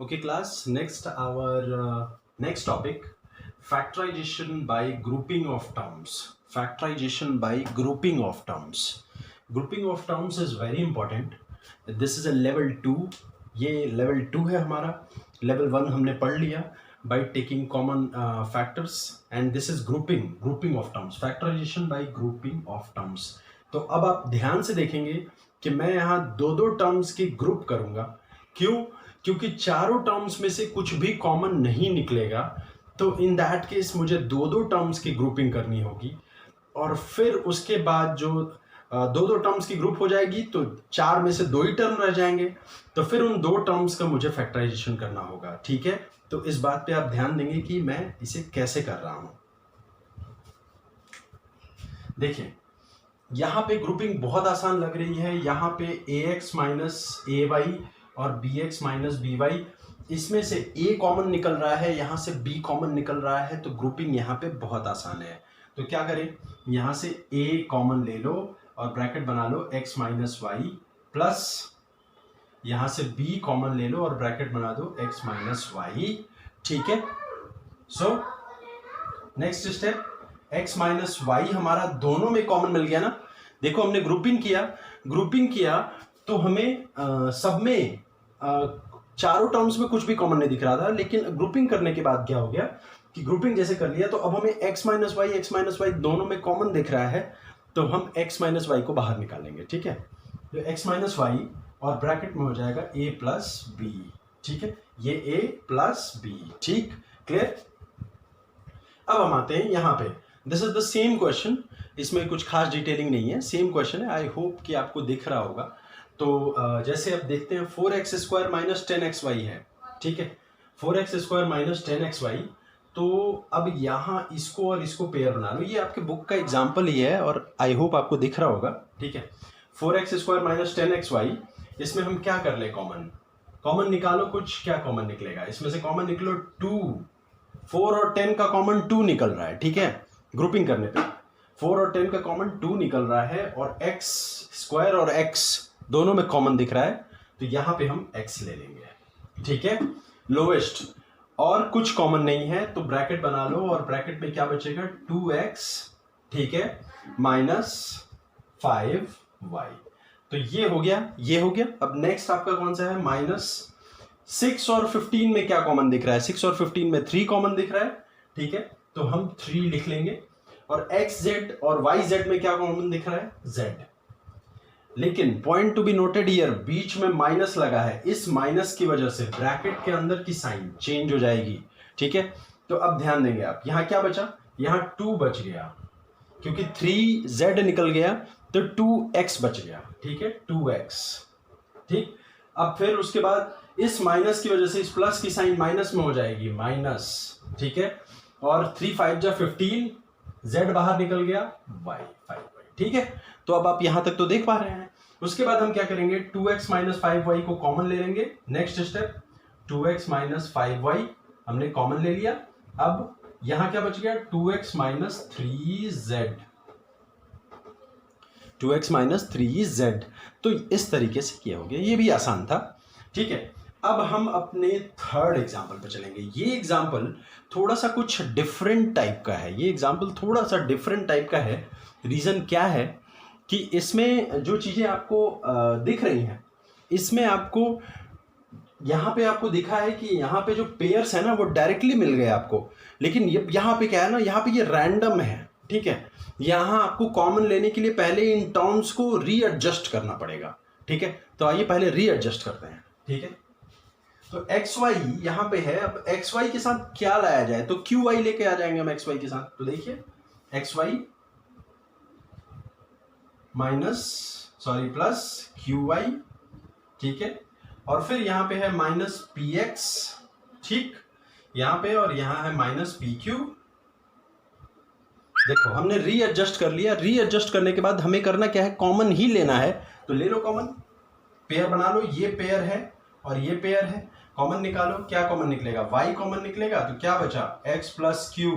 Okay, class. Next, our next topic: factorization by grouping of terms. Factorization by grouping of terms. Grouping of terms is very important. This is a level 2. ये level 2 है हमारा. Level 1 हमने पढ़ लिया by taking common factors, and this is grouping of terms. Factorization by grouping of terms. तो अब आप ध्यान से देखेंगे कि मैं यहाँ दो टर्म्स की ग्रुप करूंगा. क्यों? क्योंकि चारों टर्म्स में से कुछ भी कॉमन नहीं निकलेगा, तो इन दैट केस मुझे दो टर्म्स की ग्रुपिंग करनी होगी. और फिर उसके बाद जो दो टर्म्स की ग्रुप हो जाएगी तो चार में से दो ही टर्म रह जाएंगे, तो फिर उन दो टर्म्स का मुझे फैक्टराइजेशन करना होगा. ठीक है, तो इस बात पे आप ध्यान देंगे कि मैं इसे कैसे कर रहा हूं. देखिए, यहां पे ग्रुपिंग बहुत आसान लग रही है. यहां पे ax माइनस ए वाई और bx माइनस बी वाई, इसमें से a कॉमन निकल रहा है, यहां से b कॉमन निकल रहा है, तो ग्रुपिंग यहां पे बहुत आसान है. तो क्या करें, यहां से a कॉमन ले लो और ब्रैकेट बना लो x माइनस वाई, प्लस यहां से b कॉमन ले लो और ब्रैकेट बना दो x माइनस वाई. ठीक है, so next step, x minus Y हमारा दोनों में कॉमन मिल गया ना. देखो, हमने ग्रुपिंग किया तो हमें सब में चारों टर्म्स में कुछ भी कॉमन नहीं दिख रहा था, लेकिन ग्रुपिंग करने के बाद क्या हो गया कि ग्रुपिंग जैसे कर लिया तो अब हमें x माइनस वाई दोनों में कॉमन दिख रहा है, तो हम x माइनस वाई को बाहर निकालेंगे. ठीक है, तो x माइनस वाई और ब्रैकेट में हो जाएगा a प्लस बी. ठीक है, ये a प्लस बी. ठीक, क्लियर. अब हम आते हैं यहाँ पे. This is the same question, इसमें कुछ खास डिटेलिंग नहीं है, सेम क्वेश्चन है. आई होप कि आपको दिख रहा होगा. तो जैसे अब देखते हैं, 4x स्क्वायर माइनस 10xy है. ठीक है, 4x स्क्वायर माइनस 10xy. तो अब यहाँ इसको और इसको पेयर बना लो. ये आपके बुक का एग्जाम्पल ही है और आई होप आपको दिख रहा होगा. ठीक है, 4x स्क्वायर माइनस 10xy, इसमें हम क्या कर ले, कॉमन निकालो. कुछ क्या कॉमन निकलेगा इसमें से? कॉमन निकलो 2. 4 और 10 का कॉमन 2 निकल रहा है. ठीक है, ग्रुपिंग करने पे 4 और 10 का कॉमन 2 निकल रहा है, और x स्क्वायर और x दोनों में कॉमन दिख रहा है, तो यहां पे हम x ले लेंगे. ठीक है, लोएस्ट, और कुछ कॉमन नहीं है तो ब्रैकेट बना लो, और ब्रैकेट में क्या बचेगा, 2x. ठीक है, माइनस 5y. तो ये हो गया. अब नेक्स्ट आपका कौन सा है, माइनस 6 और 15 में क्या कॉमन दिख रहा है? 6 और 15 में 3 कॉमन दिख रहा है. ठीक है, तो हम 3 लिख लेंगे. और xz और yz में क्या कॉमन दिख रहा है, z. लेकिन point to be noted here, बीच में माइनस लगा है, इस माइनस की वजह से ब्रैकेट के अंदर की साइन चेंज हो जाएगी. ठीक है, तो अब ध्यान देंगे आप, यहां क्या बचा, यहां 2 बच गया, क्योंकि 3z निकल गया तो 2x बच गया. ठीक है, 2x. ठीक, अब फिर उसके बाद इस माइनस की वजह से इस प्लस की साइन माइनस में हो जाएगी, माइनस. ठीक है, और 3 5 जा 15, z बाहर निकल गया, y 5y. ठीक है, तो अब आप यहां तक तो देख पा रहे हैं. उसके बाद हम क्या करेंगे, 2x माइनस 5y को कॉमन ले लेंगे. Next step, 2x minus 5y हमने कॉमन ले लिया. अब यहां क्या बच गया, 2x minus 3z. 2x minus 3z. तो इस तरीके से किया हो गया, ये भी आसान था. ठीक है, अब हम अपने थर्ड एग्जाम्पल पर चलेंगे. ये एग्जाम्पल थोड़ा सा कुछ डिफरेंट टाइप का है. रीजन क्या है कि इसमें जो चीजें आपको दिख रही हैं, इसमें आपको यहां पे आपको दिखा है कि यहां पे जो पेयर्स है ना वो डायरेक्टली मिल गए आपको, लेकिन ये यहां पे क्या है ना, यहां पे ये रैंडम है. ठीक है, यहां आपको कॉमन लेने के लिए पहले इन टर्म्स को रीएडजस्ट करना पड़ेगा. ठीक है, तो आइए पहले रीएडजस्ट करते हैं. ठीक है, तो xy यहां पे है. अब xy के साथ क्या लाया जाए, तो qy लेके आ जाएंगे हम xy के साथ. तो देखिए, xy प्लस qy. ठीक है, और फिर यहां पे है माइनस px. ठीक, यहां पे, और यहां है माइनस pq. देखो, हमने रीएडजस्ट कर लिया. रीएडजस्ट करने के बाद हमें करना क्या है, कॉमन ही लेना है. तो ले लो कॉमन, पेयर बना लो. ये पेयर है और ये पेयर है, कॉमन निकालो. क्या कॉमन निकलेगा, y कॉमन निकलेगा. तो क्या बचा, x प्लस q.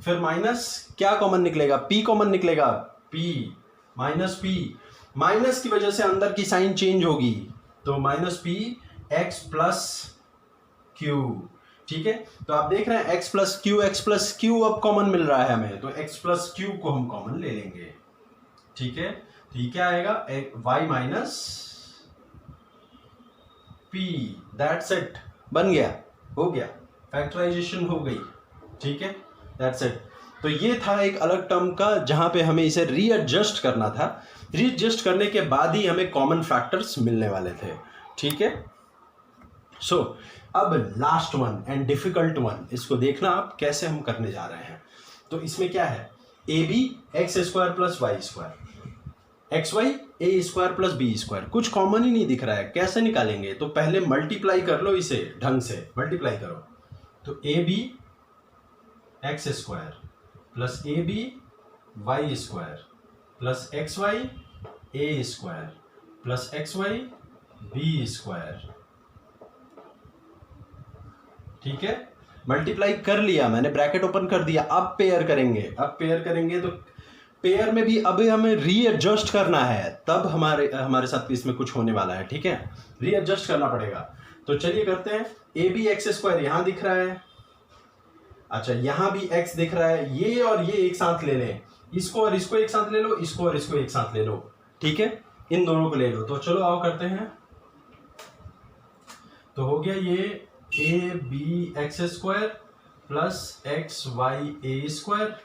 फिर माइनस, क्या कॉमन निकलेगा, p कॉमन निकलेगा, p माइनस p. माइनस की वजह से अंदर की साइन चेंज होगी, तो minus p x plus Q. ठीक है, तो आप देख रहे हैं x प्लस क्यू अब कॉमन मिल रहा है हमें, तो x प्लस क्यू को हम कॉमन ले लेंगे। ठीक है, तो ये क्या आएगा, y minus P, that's it, बन गया, हो गया, फैक्टराइजेशन हो गई। ठीक है, दैट्स इट। तो ये था एक अलग टर्म का जहां पे हमें इसे रीएडजस्ट करना था। रीएडजस्ट करने के बाद ही हमें कॉमन फैक्टर्स मिलने वाले थे। ठीक है, सो अब last one and difficult one, इसको देखना आप कैसे हम करने जा रहे हैं। तो इसमें क्या है, A B X square plus Y square, X Y A square plus B square, कुछ कॉमन ही नहीं दिख रहा है, कैसे निकालेंगे। तो पहले मल्टीप्लाई कर लो, इसे ढंग से मल्टीप्लाई करो। तो A B X square plus A B Y square plus X Y A square plus X Y B square. ठीक है, मल्टीप्लाई कर लिया मैंने, ब्रैकेट ओपन कर दिया। अब पेयर करेंगे, तो पेयर में भी अब हमें रीएडजस्ट करना है, तब हमारे साथ इसमें कुछ होने वाला है। ठीक है, रीएडजस्ट करना पड़ेगा। तो चलिए करते हैं। ए बी एक्स स्क्वायर यहां दिख रहा है, अच्छा यहां भी x दिख रहा है, ये और ये एक साथ ले लें, इसको और इसको एक साथ ले लो, इसको और इसको एक साथ ले लो। ठीक है, इन दोनों को ले लो। तो चलो आओ करते हैं। तो हो गया ये A B X square plus X Y A square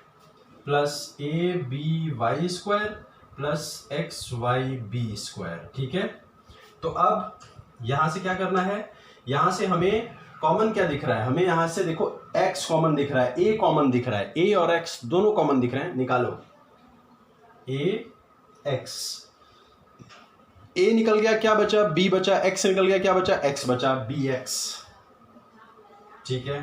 plus A B Y square plus X Y B square. ठीक है, तो अब यहां से क्या करना है, यहां से हमें कॉमन क्या दिख रहा है, हमें यहां से देखो x कॉमन दिख रहा है, a कॉमन दिख रहा है, a और x दोनों कॉमन दिख रहे हैं, निकालो। a निकल गया, क्या बचा, b बचा, x निकल गया, क्या बचा, x बचा, bx। ठीक है,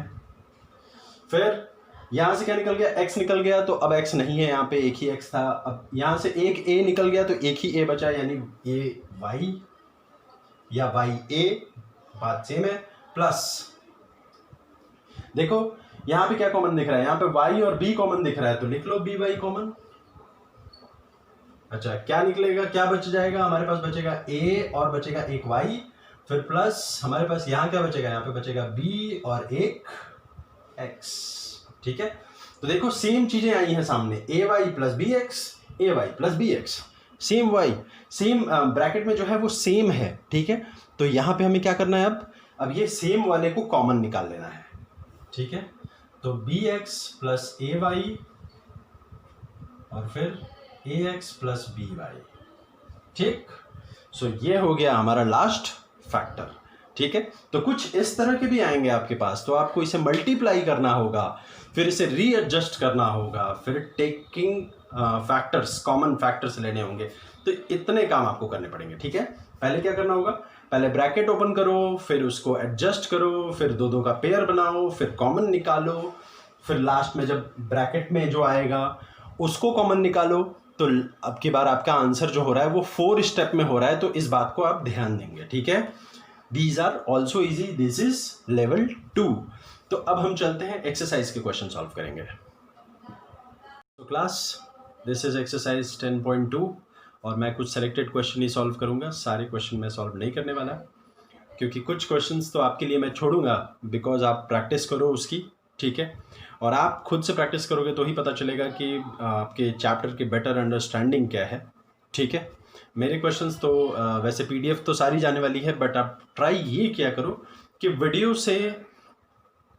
फिर यहां से क्या निकल गया, x निकल गया, तो अब x नहीं है, यहां पे एक ही x था। अब यहां से एक a निकल गया, तो एक ही a बचा, यानी a y या y a, बात सेम है। प्लस देखो यहां पे क्या कॉमन दिख रहा है, यहां पे y और b कॉमन दिख रहा है, तो लिख लो b y कॉमन। अच्छा क्या निकलेगा, क्या बच जाएगा, हमारे पास बचेगा a और बचेगा एक y, फिर प्लस हमारे पास यहां क्या बचेगा, यहां पे बचेगा b और एक x। ठीक है, तो देखो सेम चीजें आई हैं सामने, a y plus B X, A Y plus B X, same y, same bracket में जो है वो सेम है। ठीक है, तो यहां पे हमें क्या करना है, अब ये सेम वाले को कॉमन निकाल लेना है। ठीक है, तो B x plus A Y और फिर ए एक्स प्लस बी वाई। ठीक, सो ये हो गया हमारा लास्ट फैक्टर। ठीक है, तो कुछ इस तरह के भी आएंगे आपके पास, तो आपको इसे मल्टीप्लाई करना होगा, फिर इसे रीएडजस्ट करना होगा, फिर टेकिंग फैक्टर्स, कॉमन फैक्टर्स लेने होंगे, तो इतने काम आपको करने पड़ेंगे। ठीक है, पहले क्या करना होगा, पहले ब्रैकेट ओपन करो, फिर उसको एडजस्ट करो, फिर दो का पेयर बनाओ, फिर कॉमन निकालो, फिर लास्ट में जब ब्रैकेट में जो आएगा उसको कॉमन निकालो। तो अब की बार आपका आंसर जो हो रहा है वो 4 स्टेप में हो रहा है, तो इस बात को आप ध्यान देंगे। ठीक है, these are also easy, this is level 2। तो अब हम चलते हैं एक्सरसाइज के क्वेश्चन सॉल्व करेंगे। तो क्लास, दिस इज एक्सरसाइज 10.2 और मैं कुछ सेलेक्टेड क्वेश्चन ही सॉल्व करूंगा, सारे क्वेश्चन मैं सॉल्व नहीं करने वाला, क्योंकि कुछ क्वेश्चंस तो आपके लिए मैं छोड़ूंगा, बिकॉज आप प्रैक्टिस करो उसकी। ठीक है, और आप खुद से प्रैक्टिस करोगे तो ही पता चलेगा कि आपके चैप्टर की बेटर अंडरस्टैंडिंग क्या है। ठीक है, मेरे क्वेश्चंस तो वैसे पीडीएफ तो सारी जाने वाली है, बट आप ट्राई ये किया करो कि वीडियो से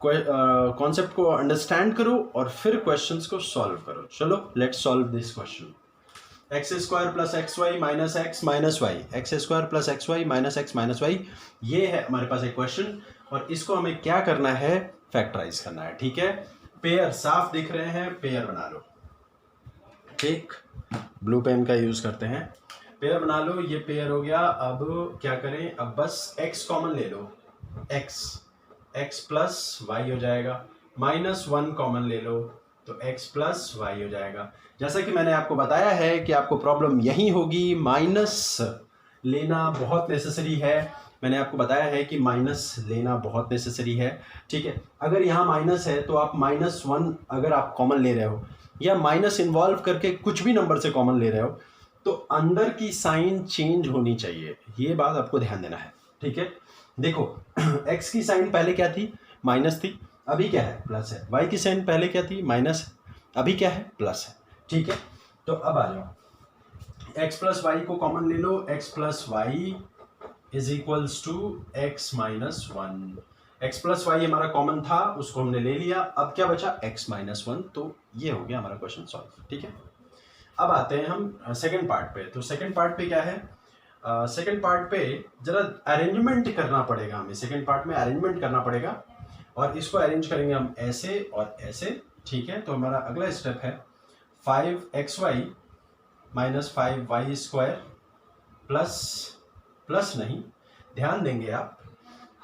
कॉन्सेप्ट को अंडरस्टैंड करो और फिर क्वेश्चंस को सॉल्व करो। चलो let's solve this question. X square plus X Y minus X minus Y, X square plus X Y minus X minus Y, ये है हमारे पास एक क्वेश्चन, और इसको हमें क्या करना है, फैक्टराइज करना है। ठीक है, पेयर साफ दिख रहे हैं, पेयर बना लो। ठीक, ब्लू पेन का यूज करते हैं, पेयर बना लो, ये पेयर हो गया। अब क्या करें, अब बस x कॉमन ले लो, x प्लस वाई हो जाएगा, -1 कॉमन ले लो तो x प्लस वाई हो जाएगा। जैसा कि मैंने आपको बताया है कि आपको प्रॉब्लम यही होगी, माइनस लेना बहुत नेसेसरी है। मैंने आपको बताया है कि माइनस लेना बहुत नेसेसरी है। ठीक है, अगर यहाँ माइनस है तो आप -1 अगर आप कॉमन ले रहे हो, या माइनस इन्वॉल्व करके कुछ भी नंबर से कॉमन ले रहे हो, तो अंदर की साइन चेंज होनी चाहिए, ये बात आपको ध्यान देना है। ठीक है, देखो x की साइन पहले क्या थी, माइनस थी, अभी क्या है, प्लस है। y की साइन पहले क्या थी, माइनस, अभी क्या है, प्लस है। ठीक है, तो अब आ जाओ, x प्लस वाई को कॉमन ले लो, x plus Y is equals to x minus one. X plus Y हमारा कॉमन था, उसको हमने ले लिया, अब क्या बचा, x माइनस वन। तो ये हो गया हमारा क्वेश्चन सॉल्व। ठीक है, अब आते हैं हम सेकंड पार्ट पे। तो सेकंड पार्ट पे क्या है, सेकंड पार्ट पे जरा अरेंजमेंट करना पड़ेगा हमें, सेकंड पार्ट में अरेंजमेंट करना पड़ेगा, और इसको अरेंज करेंगे हम ऐसे और ऐसे। ठीक है, तो हमारा अगला स्टेप है 5xy minus 5y square plus, plus नहीं, ध्यान देंगे आप,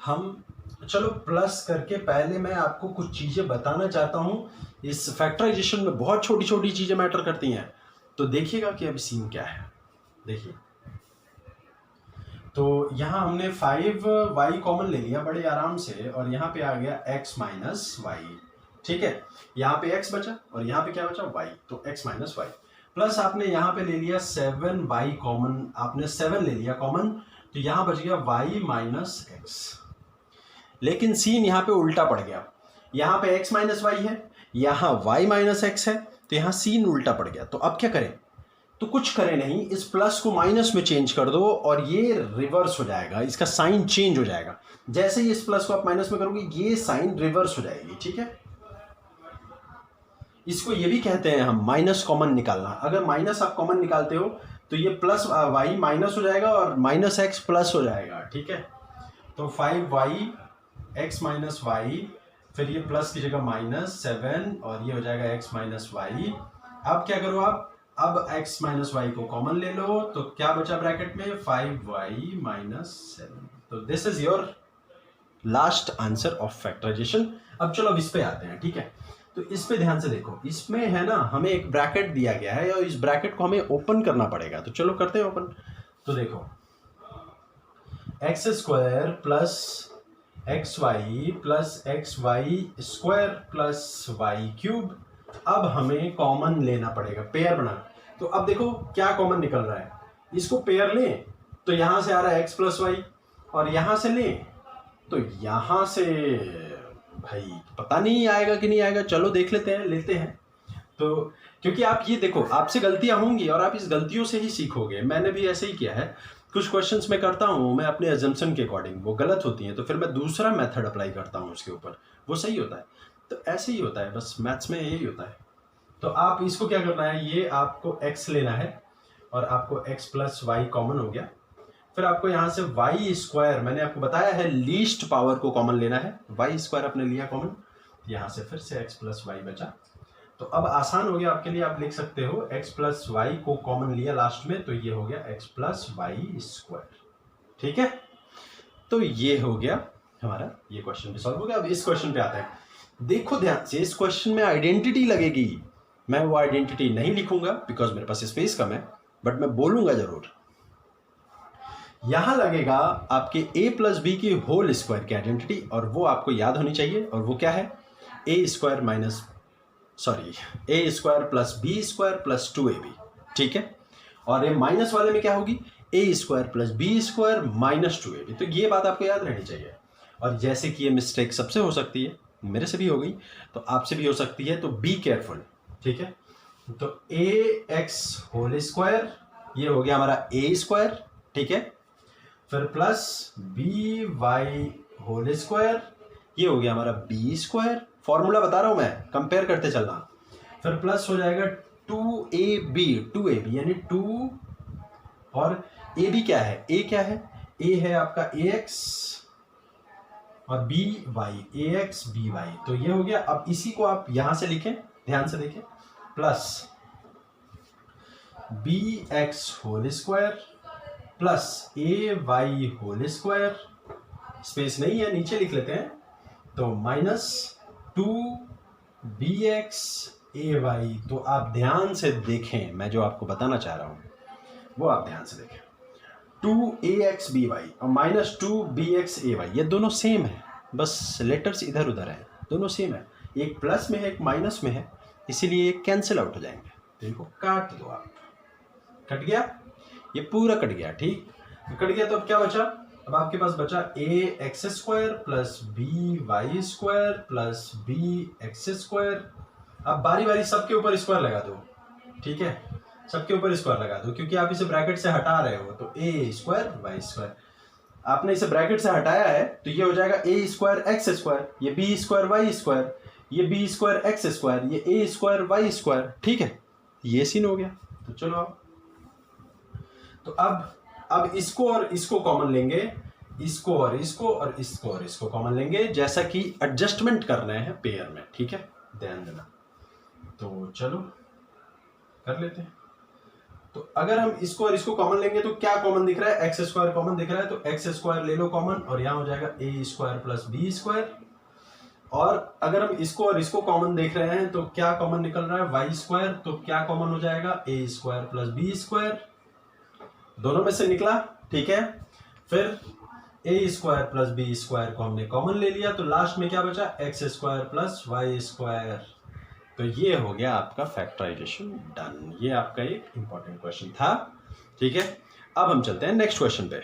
हम चलो प्लस करके पहले मैं आपको कुछ चीज़ें बताना चाहता हूँ। इस फैक्टराइजेशन में बहुत छोटी छोटी चीज़ें मैटर करती हैं, तो देखिएगा कि अब सीन क्या है। देखिए, तो यहाँ हमने 5y कॉमन ले लिया बड़े आराम से, और यहाँ पे आ गया x माइनस वाई। ठीक है, यहाँ पे x बचा और यहाँ पे क्या बचा, y, तो x माइनस वाई प्लस आपने यहाँ पे ले लिया 7y कॉमन, आपने 7 ले लिया कॉमन, तो यहाँ बच गया y माइनस एक्स। लेकिन सीन यहाँ पे उल्टा पड़ गया, यहाँ पे x माइनस वाई है, यहाँ y माइनस एक्स है, तो यहाँ सीन उल्टा पड़ गया। तो अब क्या करें, तो कुछ करें नहीं, इस प्लस को माइनस में चेंज कर दो और ये रिवर्स हो जाएगा, इसका साइन चेंज हो जाएगा। जैसे ही इस प्लस को आप माइनस में करोगे ये साइन रिवर्स हो जाएगी। ठीक है, इसको ये भी कहते हैं हम माइनस कॉमन निकालना। अगर माइनस आप कॉमन निकालते हो तो ये प्लस वाई माइनस हो जाएगा और माइनस एक्स प्लस हो जाएगा। ठीक है, तो 5y x माइनस वाई, फिर ये प्लस की जगह माइनस 7 और ये हो जाएगा x माइनस वाई। अब क्या करो आप, अब x माइनस वाई को कॉमन ले लो, तो क्या बचा ब्रैकेट में, 5y माइनस 7। तो this is your last answer of factorisation. अब चलो अब इस पे आते हैं। ठीक है, तो इस पे ध्यान से देखो, इसमें है ना हमें एक ब्रैकेट दिया गया है और इस ब्रैकेट को हमें ओपन करना पड़ेगा। तो चलो करते हैं ओपन। तो देखो, X square plus X Y plus X Y square plus Y cube. अब हमें कॉमन लेना पड़ेगा, पेयर बना। तो अब देखो क्या कॉमन निकल रहा है, इसको पेयर लें तो यहां से आ रहा है एक्स प्लस वाई, और यहां से लें तो यहां से भाई पता नहीं आएगा कि नहीं आएगा, चलो देख लेते हैं, लेते हैं। तो क्योंकि आप ये देखो, आपसे गलतियां होंगी और आप इस गलतियों से ही सीखोगे। मैंने भी ऐसे ही किया है, कुछ क्वेश्चंस मैं करता हूँ मैं अपने अजम्पशन के अकॉर्डिंग, वो गलत होती हैं तो फिर मैं दूसरा मेथड अप्लाई करता हूँ उसके ऊपर, वो सही होता है। तो ऐसे ही होता है, बस मैथ्स में यही होता है। तो आप इसको क्या करना है, ये आपको x लेना है और आपको x प्लस वाई कॉमन हो गया, फिर आपको यहाँ से वाई स्क्वायर, मैंने आपको बताया है लीस्ट पावर को कॉमन लेना है, वाई स्क्वायर आपने लिया कॉमन, यहाँ से फिर से x प्लस वाई बचा। तो अब आसान हो गया आपके लिए, आप लिख सकते हो x प्लस वाई को कॉमन लिया लास्ट में, तो ये हो गया x प्लस वाई स्क्वायर। ठीक है, तो ये हो गया हमारा, ये क्वेश्चन भी सॉल्व हो गया। अब इस क्वेश्चन पे आता है, देखो ध्यान से, इस क्वेश्चन में आइडेंटिटी लगेगी, मैं वो आइडेंटिटी नहीं लिखूंगा बिकॉज मेरे पास स्पेस कम है, बट मैं बोलूंगा जरूर। यहां लगेगा आपके a प्लस बी की होल स्क्वायर की आइडेंटिटी, और वो आपको याद होनी चाहिए, और वो क्या है, A square minus A square plus B square plus 2ab। ठीक है, और ये माइनस वाले में क्या होगी, A square plus B square minus 2ab। तो ये बात आपको याद रहनी चाहिए। और जैसे कि ये मिस्टेक सबसे हो सकती है, मेरे से भी हो गई तो आपसे भी हो सकती है, तो बी केयरफुल। ठीक है, तो ए एक्स होल स्क्वायर, ये हो गया हमारा ए स्क्वायर। ठीक है, फिर plus B Y whole square, ये हो गया हमारा बी स्क्वायर। फॉर्मूला बता रहा हूं मैं, कंपेयर करते चलना। फिर प्लस हो जाएगा 2ab यानी 2, और ए बी क्या है, ए क्या है, ए है आपका ए एक्स और बी वाई, ए एक्स बी वाई। तो ये हो गया। अब इसी को आप यहां से लिखें, ध्यान से देखें, plus B X whole square plus A Y whole square, space नहीं है नीचे लिख लेते हैं, तो माइनस 2bx ay। तो आप ध्यान से देखें, मैं जो आपको बताना चाह रहा हूं वो आप ध्यान से देखें, 2axby और माइनस 2bxay, ये दोनों सेम है, बस लेटर्स इधर उधर हैं, दोनों सेम है, एक प्लस में है एक माइनस में है, इसीलिए ये कैंसिल आउट हो जाएंगे। तो इनको काट दो आप, कट गया, ये पूरा कट गया। ठीक, कट गया, तो अब क्या बचा, अब आपके पास बचा A X square plus B Y square plus B X square. अब बारी बारी सबके ऊपर स्क्वायर लगा दो, ठीक है, सबके ऊपर स्क्वायर लगा दो, क्योंकि आप इसे ब्रैकेट से हटा रहे हो। तो ए स्क्वायर वाई स्क्वायर, आपने इसे ब्रैकेट से हटाया है तो ये हो जाएगा ए स्क्वायर एक्स स्क्वायर, ये बी स्क्वायर वाई स्क्वायर, ये बी स्क्वायर एक्स स्क्वायर, ये ए स्क्वायर वाई स्क्वायर, ठीक है, ये सीन हो गया। तो चलो अब तो अब इसको और इसको कॉमन लेंगे, इसको और इसको और इसको और इसको कॉमन लेंगे, जैसा कि एडजस्टमेंट कर रहे हैं पेयर में, ठीक है, ध्यान देना। तो चलो कर लेते हैं। तो अगर हम इसको और इसको कॉमन लेंगे तो क्या कॉमन दिख रहा है, एक्स स्क्वायर कॉमन दिख रहा है, तो एक्स स्क्वायर ले लो कॉमन और यहां हो जाएगा ए स्क्वायर प्लस बी स्क्वायर। और अगर हम इसको और इसको कॉमन देख रहे हैं तो क्या कॉमन निकल रहा है, वाई स्क्वायर, तो क्या कॉमन हो जाएगा, ए स्क्वायर प्लस बी स्क्वायर, दोनों में से निकला, ठीक है। फिर ए स्क्वायर प्लस बी स्क्वायर को हमने कॉमन ले लिया, तो लास्ट में क्या बचा, X square plus Y square. तो ये हो गया आपका फैक्टराइजेशन डन। ये आपका एक इंपॉर्टेंट क्वेश्चन था, ठीक है। अब हम चलते हैं नेक्स्ट क्वेश्चन पे।